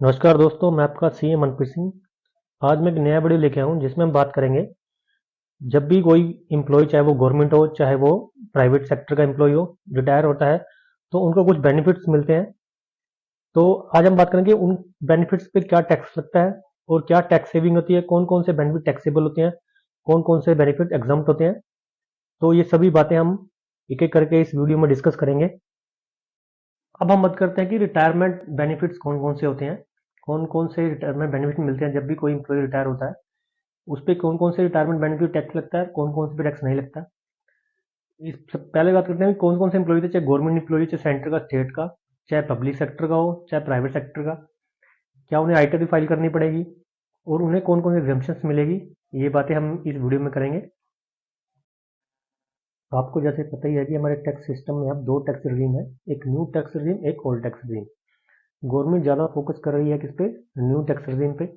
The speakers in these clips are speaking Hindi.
नमस्कार दोस्तों, मैं आपका सीए मनप्रीत सिंह। आज मैं एक नया वीडियो लेके आया हूँ जिसमें हम बात करेंगे। जब भी कोई एम्प्लॉय, चाहे वो गवर्नमेंट हो चाहे वो प्राइवेट सेक्टर का एम्प्लॉय हो, रिटायर होता है तो उनको कुछ बेनिफिट्स मिलते हैं। तो आज हम बात करेंगे उन बेनिफिट्स पे क्या टैक्स लगता है और क्या टैक्स सेविंग होती है, कौन कौन से बेनिफिट टैक्सेबल होते हैं, कौन कौन से बेनिफिट एग्जम्प्ट होते हैं। तो ये सभी बातें हम एक एक करके इस वीडियो में डिस्कस करेंगे। अब हम बात करते हैं कि रिटायरमेंट बेनिफिट्स कौन कौन से होते हैं, कौन कौन से रिटायरमेंट बेनिफिट मिलते हैं जब भी कोई एम्प्लॉय रिटायर होता है। उस पे कौन कौन से रिटायरमेंट बेनिफिट टैक्स लगता है, कौन कौन से पे टैक्स नहीं लगता। इस पहले बात करते हैं कि कौन कौन से एम्प्लॉय थे, चाहे गवर्नमेंट एम्प्लॉय, चाहे सेंटर का, स्टेट का, चाहे पब्लिक सेक्टर का हो चाहे प्राइवेट सेक्टर का, क्या उन्हें आई टी फाइल करनी पड़ेगी और उन्हें कौन कौन सी एग्जम्पशंस मिलेगी। ये बातें हम इस वीडियो में करेंगे। आपको जैसे पता ही है कि हमारे टैक्स सिस्टम में अब दो टैक्स रिजीम है, एक न्यू टैक्स रिजीम, एक ओल्ड टैक्स रिजीम। गवर्नमेंट ज़्यादा फोकस कर रही है किस पे, न्यू टैक्स रिजीम पे।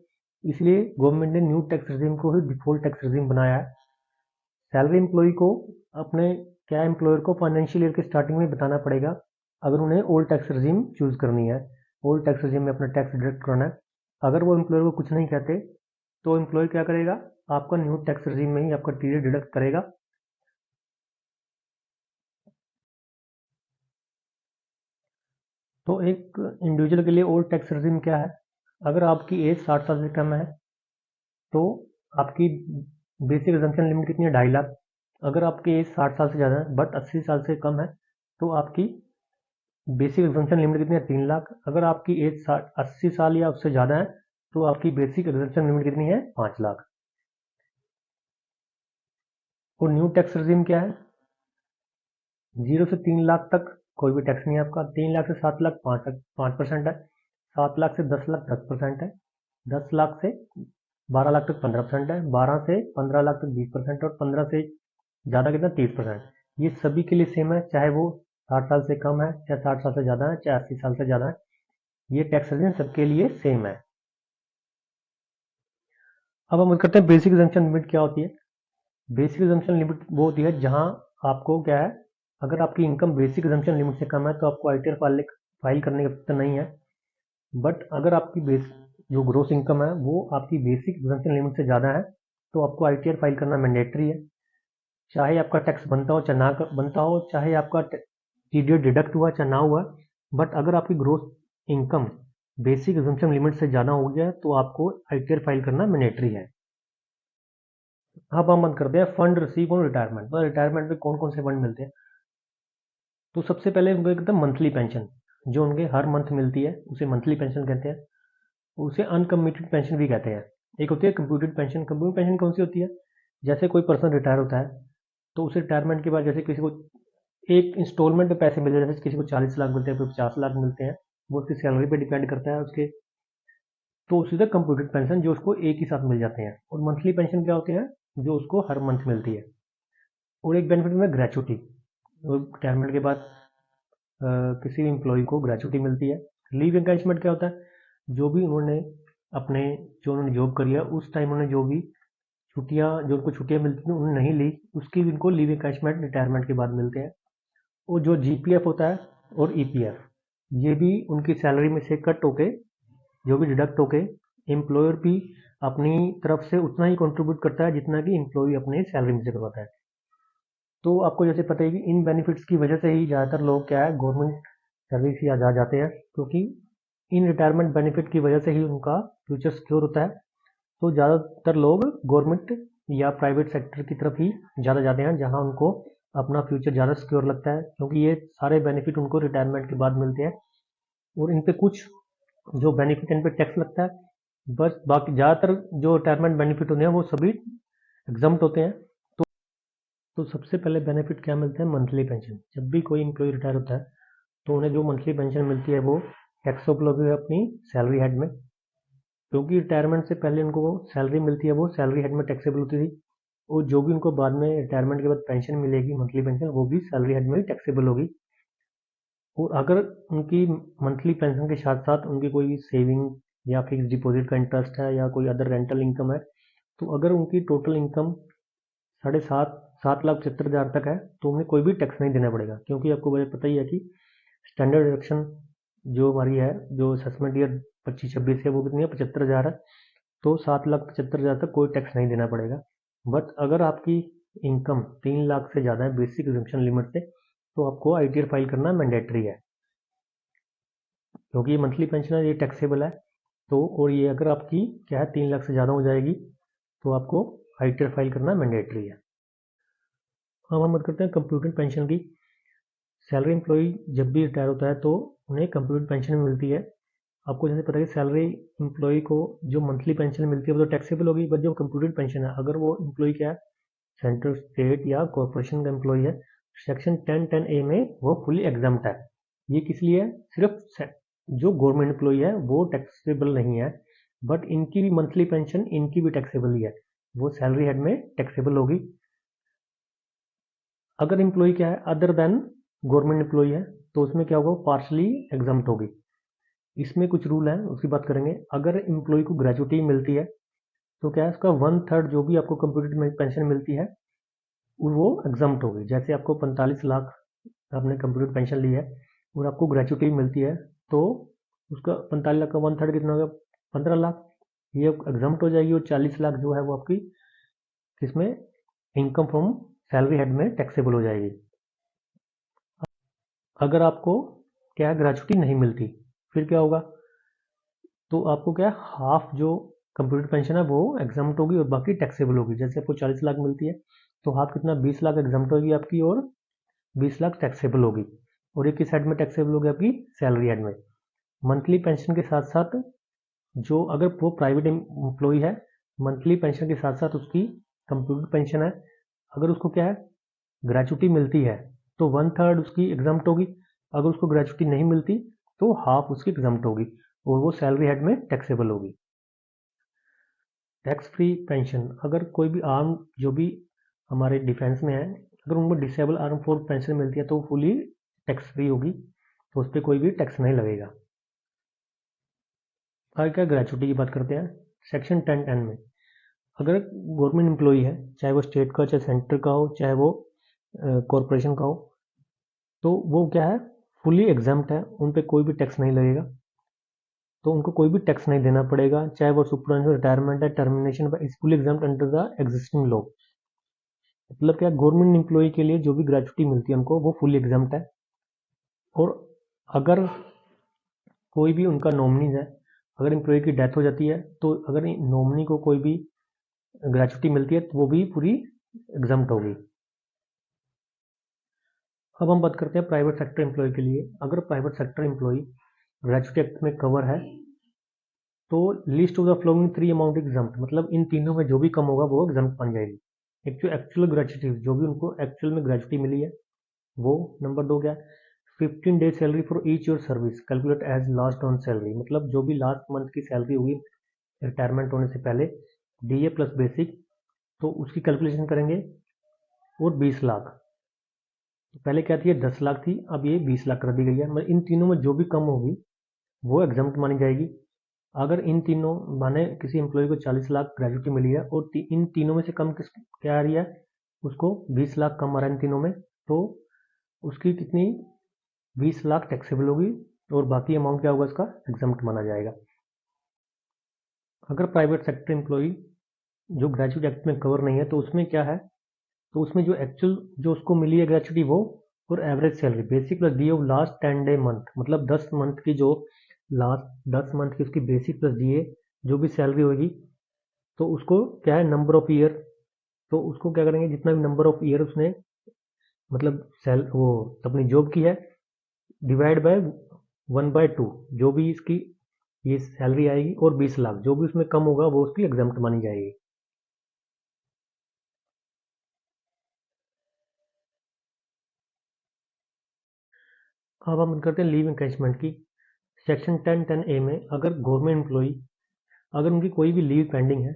इसलिए गवर्नमेंट ने न्यू टैक्स रिजीम को ही डिफॉल्ट टैक्स रिजीम बनाया है। सैलरी एम्प्लॉय को अपने क्या एम्प्लॉयर को फाइनेंशियल ईयर के स्टार्टिंग में बताना पड़ेगा अगर उन्हें ओल्ड टैक्स रिजीम चूज करनी है, ओल्ड टैक्स रिजीम में अपना टैक्स डिडक्ट करना है। अगर वो एम्प्लॉयर को कुछ नहीं कहते तो एम्प्लॉयर क्या करेगा, आपका न्यू टैक्स रिजीम में ही आपका टीडीएस डिडक्ट करेगा। तो एक इंडिविजुअल के लिए ओल्ड टैक्स रिजीम क्या है, अगर आपकी एज 60 साल से कम है तो आपकी बेसिक एग्जम्पशन लिमिट कितनी है, 2.5 लाख। अगर आपकी एज 60 साल से ज़्यादा है बट 80 साल से कम है तो आपकी बेसिक एग्जम्पशन लिमिट कितनी है, 3 लाख। अगर आपकी एज 80 साल या उससे ज़्यादा है तो आपकी बेसिक एग्जम्पशन लिमिट कितनी है, 5 लाख। और न्यू टैक्स रिजीम क्या है, 0 से 3 लाख तक कोई भी टैक्स नहीं है आपका। 3 लाख से 7 लाख 5% है। 7 लाख से 10 लाख 10% है। 10 लाख से 12 लाख तक 15% है। 12 से 15 लाख तक 20% और 15 से ज़्यादा कितना, 30%। ये सभी के लिए सेम है, चाहे वो 60 साल से कम है, चाहे 60 साल से ज़्यादा है, चाहे 80 साल से ज़्यादा है। ये टैक्स रेजिम सबके लिए सेम है। अब हम करते हैं बेसिक एग्जम्पशन लिमिट क्या होती है। बेसिक एग्जम्पशन लिमिट वो होती है जहां आपको क्या है, अगर आपकी इनकम बेसिक एग्जम्पशन लिमिट से कम है तो आपको आईटीआर फाइल करने की आवश्यकता नहीं है। बट अगर आपकी जो ग्रोस इनकम है वो आपकी बेसिक एग्जम्पशन लिमिट से ज़्यादा है तो आपको आईटीआर फाइल करना मैंडेटरी है। चाहे आपका टैक्स बनता हो चाहे ना बनता हो, चाहे आपका टीडीएस डिडक्ट हुआ चाहे ना हुआ, बट अगर आपकी gross income basic exemption limit से ज़्यादा हो गया तो आपको आईटीआर फाइल करना मैंडेटरी है। अब हम बात करते हैं फंड रिसीव ऑन रिटायरमेंट। तो रिटायरमेंट में कौन कौन से फंड मिलते हैं। तो सबसे पहले उनको एक मंथली पेंशन, जो उनके हर मंथ मिलती है उसे मंथली पेंशन कहते हैं। उसे अनकम्प्यूटेड पेंशन भी कहते हैं। एक होती है कंप्यूटेड पेंशन। कंप्यूटेड पेंशन कौन सी होती है, जैसे कोई पर्सन रिटायर होता है तो उसे रिटायरमेंट के बाद जैसे किसी को एक इंस्टॉलमेंट में पैसे मिलते हैं, जैसे किसी को 40 लाख मिलते हैं, कोई 50 लाख मिलते हैं, वो उसकी सैलरी पे डिपेंड करता है उसके। तो उसी तरह कंप्यूटेड पेंशन जो उसको एक ही साथ मिल जाते हैं। और मंथली पेंशन क्या होती है, जो उसको हर मंथ मिलती है। और एक बेनिफिट में ग्रेचुटी, रिटायरमेंट के बाद किसी भी एम्प्लॉय को ग्रेचुटी मिलती है। लीव एनकैशमेंट क्या होता है, जो भी उन्होंने अपने जो उन्होंने जॉब करी है उस टाइम उन्होंने जो भी छुट्टियां, जो उनको छुट्टियां मिलती थी उन्होंने नहीं ली, उसकी भी उनको लीव एनकैशमेंट रिटायरमेंट के बाद मिलते हैं। और जो जीपीएफ होता है और ईपीएफ, ये भी उनकी सैलरी में से कट होके, जो भी डिडक्ट होके, एम्प्लॉयर भी अपनी तरफ से उतना ही कंट्रीब्यूट करता है जितना कि एम्प्लॉय अपने सैलरी में से करवाता है। तो आपको जैसे पता है कि इन बेनिफिट्स की वजह से ही ज़्यादातर लोग क्या है, गवर्नमेंट सर्विस ही आ जाते हैं, क्योंकि इन रिटायरमेंट बेनिफिट की वजह से ही उनका फ्यूचर सिक्योर होता है। तो ज़्यादातर लोग गवर्नमेंट या प्राइवेट सेक्टर की तरफ ही ज़्यादा जाते हैं, जहाँ उनको अपना फ्यूचर ज़्यादा सिक्योर लगता है, क्योंकि ये सारे बेनिफिट उनको रिटायरमेंट के बाद मिलते हैं। और इन पे कुछ जो बेनिफिट, इन पे टैक्स लगता है। बस बाकी ज़्यादातर जो रिटायरमेंट बेनिफिट होते हैं वो सभी एग्जम्प्ट होते हैं। तो सबसे पहले बेनिफिट क्या मिलते हैं, मंथली पेंशन। जब भी कोई एम्प्लॉय रिटायर होता है तो उन्हें जो मंथली पेंशन मिलती है वो टैक्सेबल होगी अपनी सैलरी हेड में, क्योंकि रिटायरमेंट से पहले उनको वो सैलरी मिलती है वो सैलरी हेड में टैक्सेबल होती थी। और जो भी उनको बाद में रिटायरमेंट के बाद पेंशन मिलेगी, मंथली पेंशन, वो भी सैलरी हेड में ही टैक्सेबल होगी। और अगर उनकी मंथली पेंशन के साथ साथ उनकी कोई सेविंग या फिक्स डिपॉजिट का इंटरेस्ट है या कोई अदर रेंटल इनकम है, तो अगर उनकी टोटल इनकम 7.5 7 लाख 75 हज़ार तक है तो उन्हें कोई भी टैक्स नहीं देना पड़ेगा, क्योंकि आपको मुझे पता ही है कि स्टैंडर्ड डिडक्शन जो हमारी है, जो असेसमेंट ईयर 25-26 है, वो कितनी है, 75,000 है। तो 7,75,000 तक कोई टैक्स नहीं देना पड़ेगा। बट अगर आपकी इनकम 3 लाख से ज़्यादा है बेसिक एग्जम्पशन लिमिट से, तो आपको आईटीआर फाइल करना मैंडेटरी है, क्योंकि ये मंथली पेंशन है, ये टैक्सेबल है। तो और ये अगर आपकी क्या है 3 लाख से ज़्यादा हो जाएगी तो आपको आईटीआर फाइल करना मैंडेटरी है। अब हम बात करते हैं कंप्यूटेड पेंशन की। सैलरी एम्प्लॉई जब भी रिटायर होता है तो उन्हें कंप्यूटेड पेंशन मिलती है। आपको जैसे पता है कि सैलरी एम्प्लॉई को जो मंथली पेंशन मिलती है वो तो टैक्सेबल होगी, बट जो कंप्यूटेड पेंशन है, अगर वो एम्प्लॉई क्या है सेंट्रल, स्टेट या कॉर्पोरेशन का एम्प्लॉई है, सेक्शन 10(10)(a) में वो फुली एग्जाम्प्ट है। ये किस लिए है? सिर्फ जो गवर्नमेंट एम्प्लॉई है वो टैक्सेबल नहीं है, बट इनकी भी मंथली पेंशन इनकी भी टैक्सेबल ही है, वो सैलरी हेड में टैक्सेबल होगी। अगर एम्प्लॉई क्या है अदर देन गवर्नमेंट एम्प्लॉई है तो उसमें क्या होगा, पार्शली एग्जाम्प्ट होगी। इसमें कुछ रूल है, उसकी बात करेंगे। अगर एम्प्लॉई को ग्रेजुटी मिलती है तो क्या है, उसका 1/3 जो भी आपको कंप्यूटेड पेंशन मिलती है वो एग्जाम्प्ट होगी। जैसे आपको 45 लाख आपने कंप्यूटेड पेंशन ली है और आपको ग्रेजुटी मिलती है, तो उसका 45 लाख का 1/3 कितना होगा, 15 लाख, ये एग्जाम्प्ट हो जाएगी। और 40 लाख जो है वो आपकी किसमें, इनकम फ्रॉम सैलरी हेड में टैक्सेबल हो जाएगी। अगर आपको क्या है ग्रेजुटी नहीं मिलती, फिर क्या होगा, तो आपको क्या है हाफ जो कंप्यूटेड पेंशन है वो एग्जाम्प्ट होगी और बाकी टैक्सेबल होगी। जैसे आपको 40 लाख मिलती है तो हाफ कितना, 20 लाख एग्जाम्प्ट होगी आपकी और 20 लाख टैक्सेबल होगी। और ये किस हेड में टैक्सेबल होगी, आपकी सैलरी हेड में। मंथली पेंशन के साथ साथ जो अगर वो प्राइवेट एम्प्लॉई है, मंथली पेंशन के साथ साथ उसकी कंप्यूटेड पेंशन है, अगर उसको क्या है ग्रेजुटी मिलती है तो 1/3 उसकी एग्जाम्प्ट होगी। अगर उसको ग्रेजुटी नहीं मिलती तो हाफ उसकी एग्जाम्प्ट होगी और वो सैलरी हेड में टैक्सेबल होगी। टैक्स फ्री पेंशन, अगर कोई भी आर्म जो भी हमारे डिफेंस में है, अगर उनको डिसेबल आर्म फोर्स पेंशन मिलती है तो फुली टैक्स फ्री होगी, तो उस पर कोई भी टैक्स नहीं लगेगा। आगे क्या ग्रेजुटी की बात करते हैं। सेक्शन 10(10) में अगर गवर्नमेंट एम्प्लॉई है, चाहे वो स्टेट का, चाहे सेंटर का हो, चाहे वो कॉरपोरेशन का हो, तो वो क्या है फुली एग्जाम्प्ट है, उन पे कोई भी टैक्स नहीं लगेगा, तो उनको कोई भी टैक्स नहीं देना पड़ेगा। चाहे वो सुपरएनुअल रिटायरमेंट है, termination is fully exempt under the existing law. मतलब क्या, गवर्नमेंट एम्प्लॉई के लिए जो भी ग्रेजुटी मिलती है उनको वो फुली एग्जाम्प्ट है। और अगर कोई भी उनका नॉमिनीज है, अगर एम्प्लॉय की डेथ हो जाती है तो अगर नॉमिनी को कोई भी ग्रेजुटी मिलती है तो वो भी पूरी एग्जाम्प्ट होगी। अब हम बात करते हैं प्राइवेट सेक्टर एम्प्लॉय के लिए। अगर private sector employ gratuity act में कवर है तो list of the following 3 amount exempt, मतलब इन तीनों में जो भी कम होगा वो एग्जाम्प्ट बन जाएगी। एक्चुअल ग्रेजुटी जो भी उनको एक्चुअल में ग्रेजुटी मिली है वो। नंबर 2 क्या, 15 days salary for each year service calculate as last on salary, मतलब जो भी लास्ट मंथ की सैलरी होगी रिटायरमेंट होने से पहले, डीए प्लस बेसिक, तो उसकी कैलकुलेशन करेंगे। और 20 लाख, तो पहले क्या थी, 10 लाख थी, अब ये 20 लाख कर दी गई है। मतलब इन तीनों में जो भी कम होगी वो एग्जाम्प्ट मानी जाएगी। अगर इन तीनों माने किसी एम्प्लॉय को 40 लाख ग्रेजुटी मिली है और इन तीनों में से कम किस क्या आ रही है, उसको 20 लाख कम आ रहा है इन तीनों में, तो उसकी कितनी 20 लाख टैक्सेबल होगी और बाकी अमाउंट क्या होगा, इसका एग्जाम्प्ट माना जाएगा। अगर प्राइवेट सेक्टर एम्प्लॉय जो ग्रेजुएट एक्ट में कवर नहीं है तो उसमें क्या है, तो उसमें जो एक्चुअल जो उसको मिली है ग्रेजुटी वो, और average salary basic plus DA of last 10 day month, मतलब 10 मंथ की जो लास्ट 10 मंथ की उसकी बेसिक प्लस डीए जो भी सैलरी होगी, तो उसको क्या है नंबर ऑफ ईयर, तो उसको क्या करेंगे जितना भी नंबर ऑफ ईयर उसने मतलब सेल वो अपनी जॉब की है, डिवाइड बाय 1/2, जो भी इसकी ये सैलरी आएगी, और 20 लाख जो भी उसमें कम होगा वो उसकी एग्जाम्प्ट मानी जाएगी। अब हम करते हैं लीव इंक्रेचमेंट की। सेक्शन 10(10)(a) में अगर गवर्नमेंट एम्प्लॉई अगर उनकी कोई भी लीव पेंडिंग है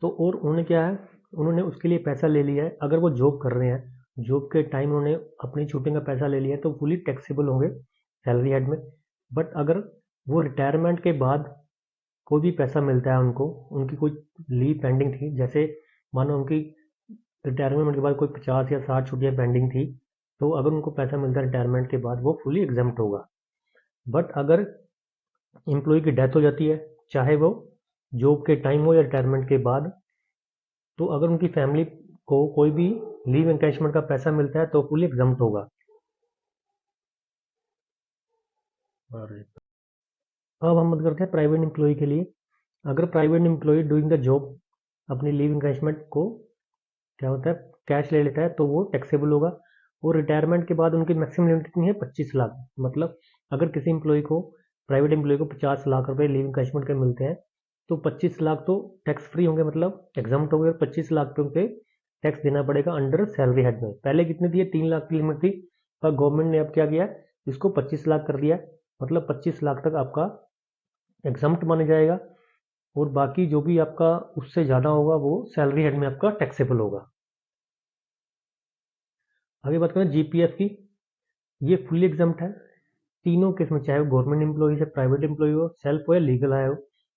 तो, और उन्होंने क्या है उन्होंने उसके लिए पैसा ले लिया है, अगर वो जॉब कर रहे हैं, जॉब के टाइम उन्होंने अपनी छुट्टी का पैसा ले लिया है तो फुली टैक्सेबल होंगे सैलरी हेड में। बट अगर वो रिटायरमेंट के बाद कोई भी पैसा मिलता है उनको, उनकी कोई लीव पेंडिंग थी, जैसे मानो उनकी रिटायरमेंट के बाद कोई 50 या 60 छुट्टियां पेंडिंग थी, तो अगर उनको पैसा मिलता है रिटायरमेंट के बाद वो फुली एग्जाम्प्ट होगा। बट अगर एम्प्लॉय की डेथ हो जाती है, चाहे वो जॉब के टाइम हो या रिटायरमेंट के बाद, तो अगर उनकी फैमिली को कोई भी लीव एनकैशमेंट का पैसा मिलता है तो फुली एग्जम्प्ट होगा। अब हम बात करते हैं प्राइवेट एम्प्लॉय के लिए। अगर private employ doing the job अपनी लीव एनकैशमेंट को क्या होता है कैश ले लेता है तो वो टैक्सेबल होगा। और रिटायरमेंट के बाद उनकी मैक्सिमम लिमिट कितनी है 25 लाख। मतलब अगर किसी एम्प्लॉय को प्राइवेट एम्प्लॉय को 50 लाख रुपए लीव एनकैशमेंट के मिलते हैं तो 25 लाख तो टैक्स फ्री होंगे, मतलब एग्जाम्प्ट हो गए, और 25 लाख पे टैक्स देना पड़ेगा अंडर सैलरी हेड में। पहले कितनी थी, 3 लाख की लिमिट थी, पर गवर्नमेंट ने अब क्या किया, इसको 25 लाख कर दिया। मतलब 25 लाख तक आपका एग्जाम्प्ट माना जाएगा, और बाकी जो भी आपका उससे ज़्यादा होगा वो सैलरी हेड में आपका टैक्सेबल होगा। आगे बात करें जीपीएफ की। ये फुली एग्जाम्प्ट है तीनों केस में, चाहे वो गवर्नमेंट एम्प्लॉय है, प्राइवेट एम्प्लॉय हो, सेल्फ हो या लीगल आया हो,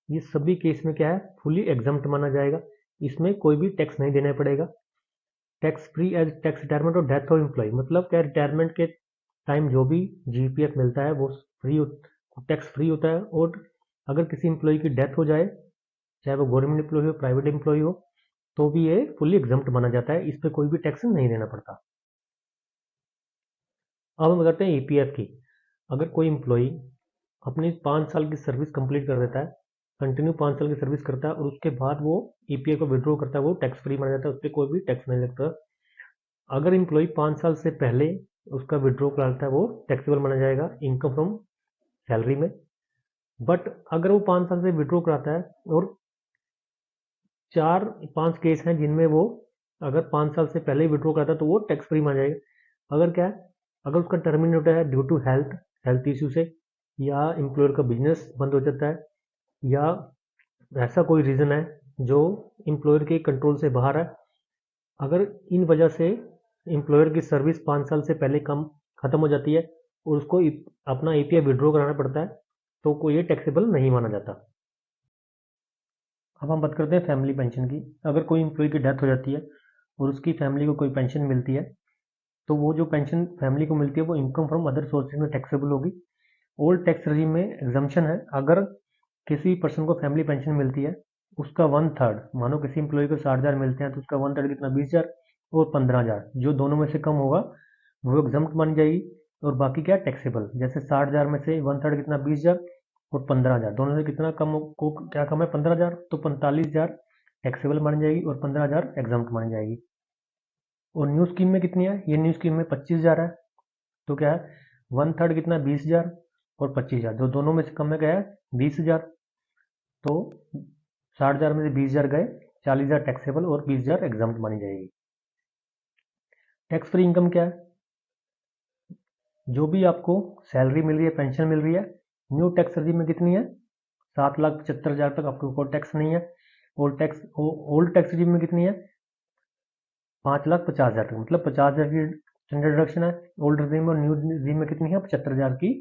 ये सभी केस में क्या है फुली एग्जाम्प्ट माना जाएगा। इसमें कोई भी टैक्स नहीं देना पड़ेगा। Tax free as tax retirement और डेथ ऑफ एम्प्लॉय, मतलब क्या रिटायरमेंट के टाइम जो भी जीपीएफ मिलता है वो फ्री टैक्स फ्री होता है। और अगर किसी एम्प्लॉय की डेथ हो जाए, चाहे वो गवर्नमेंट एम्प्लॉय हो प्राइवेट एम्प्लॉय हो, तो भी ये फुली एग्जाम्प्ट माना जाता है, इस पर कोई भी टैक्स नहीं देना पड़ता। अब हम करते हैं ईपीएफ की। अगर कोई एम्प्लॉय अपनी 5 साल की सर्विस कंप्लीट कर देता है, कंटिन्यू 5 साल की सर्विस करता है, और उसके बाद वो ईपीएफ को विड्रॉ करता है, वो टैक्स फ्री माना जाता है, उस पर कोई भी टैक्स नहीं लगता। अगर एम्प्लॉय 5 साल से पहले उसका विड्रॉ कराता है वो टैक्सेबल माना जाएगा इनकम फ्रॉम सैलरी में। बट अगर वो 5 साल से विड्रॉ कराता है और 4-5 केस हैं जिनमें वो अगर 5 साल से पहले ही विड्रॉ कराता है तो वो टैक्स फ्री माना जाएगा। अगर क्या है, अगर उसका टर्मिनेट होता है ड्यू टू हेल्थ इशू से, या एम्प्लॉयर का बिजनेस बंद हो जाता है, या ऐसा कोई रीज़न है जो एम्प्लॉयर के कंट्रोल से बाहर है, अगर इन वजह से एम्प्लॉयर की सर्विस 5 साल से पहले कम ख़त्म हो जाती है और उसको अपना ईपीएफ विड्रॉ कराना पड़ता है, तो कोई ये टैक्सेबल नहीं माना जाता। अब हम बात करते हैं फैमिली पेंशन की। अगर कोई एम्प्लॉय की डेथ हो जाती है और उसकी फैमिली को कोई पेंशन मिलती है, तो वो जो पेंशन फैमिली को मिलती है वो इनकम फ्रॉम अदर सोर्सेज में टैक्सेबल होगी। ओल्ड टैक्स रजीम में एग्जम्पशन है। अगर किसी पर्सन को फैमिली पेंशन मिलती है, उसका 1/3, मानो किसी एम्प्लॉय को 60,000 मिलते हैं तो उसका 1/3 कितना 20,000 और 15,000, जो दोनों में से कम होगा वो एग्जम्प्ट मानी जाएगी, और बाकी क्या टैक्सेबल। जैसे 60,000 में से 1/3 कितना 20,000 और 15,000, दोनों से कितना कम को क्या कम है 15,000, तो 45,000 टैक्सेबल मानी जाएगी और 15,000 एग्जम्प्ट मानी जाएगी। और न्यू स्कीम में कितनी है, ये न्यू स्कीम में 25,000 है, तो क्या है 1/3 कितना 20,000 और 25,000, जो दोनों में से कम है क्या है 20,000, तो 60,000 में से 20,000 गए, 40,000 टैक्सेबल और 20,000 एग्जाम्प्ट मानी जाएगी। टैक्स फ्री इनकम क्या है, जो भी आपको सैलरी मिल रही है, पेंशन मिल रही है, न्यू टैक्स रजीम में कितनी है 7,75,000 तक आपको कोई टैक्स नहीं है। ओल्ड टैक्स रजीम में कितनी है 5,50,000 तक, मतलब 50,000 की स्टैंडर्ड डिडक्शन है ओल्ड रजीम में, और न्यू रजीम में कितनी है 75,000 की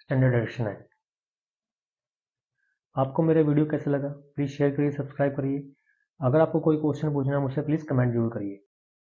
स्टैंडर्ड डिडक्शन है। आपको मेरा वीडियो कैसा लगा प्लीज़ शेयर करिए, सब्सक्राइब करिए। अगर आपको कोई क्वेश्चन पूछना है मुझसे प्लीज़ कमेंट जरूर करिए।